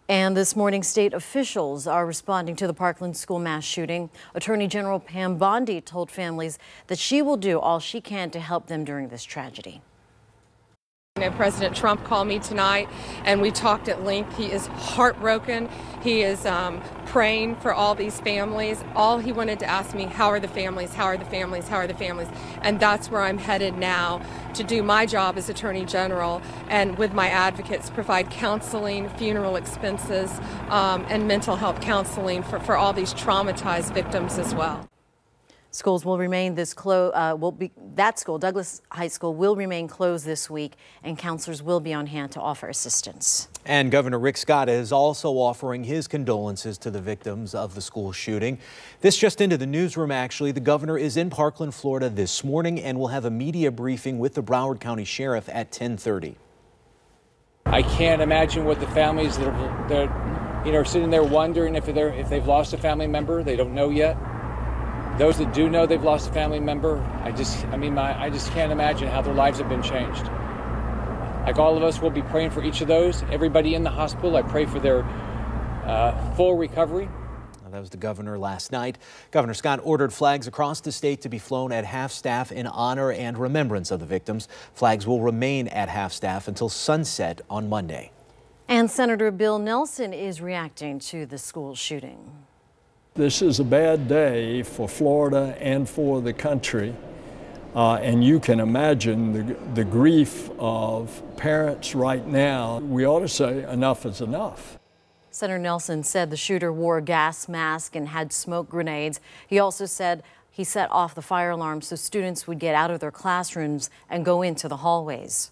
And this morning, state officials are responding to the Parkland school mass shooting. Attorney General Pam Bondi told families that she will do all she can to help them during this tragedy. President Trump called me tonight and we talked at length. He is heartbroken. He is praying for all these families. All he wanted to ask me, how are the families? How are the families? How are the families? And that's where I'm headed now to do my job as Attorney General and with my advocates provide counseling, funeral expenses, and mental health counseling for all these traumatized victims as well. Schools will remain that school, Douglas High School, will remain closed this week, and counselors will be on hand to offer assistance. And Governor Rick Scott is also offering his condolences to the victims of the school shooting. This just into the newsroom, actually. The governor is in Parkland, Florida this morning and will have a media briefing with the Broward County Sheriff at 10:30. I can't imagine what the families that are sitting there wondering if they've lost a family member. They don't know yet. Those that do know they've lost a family member, I just can't imagine how their lives have been changed. Like all of us, we'll be praying for each of those. Everybody in the hospital, I pray for their full recovery. That was the governor last night. Governor Scott ordered flags across the state to be flown at half-staff in honor and remembrance of the victims. Flags will remain at half-staff until sunset on Monday. And Senator Bill Nelson is reacting to the school shooting. This is a bad day for Florida and for the country, and you can imagine the grief of parents right now. We ought to say enough is enough. Senator Nelson said the shooter wore a gas mask and had smoke grenades. He also said he set off the fire alarm so students would get out of their classrooms and go into the hallways.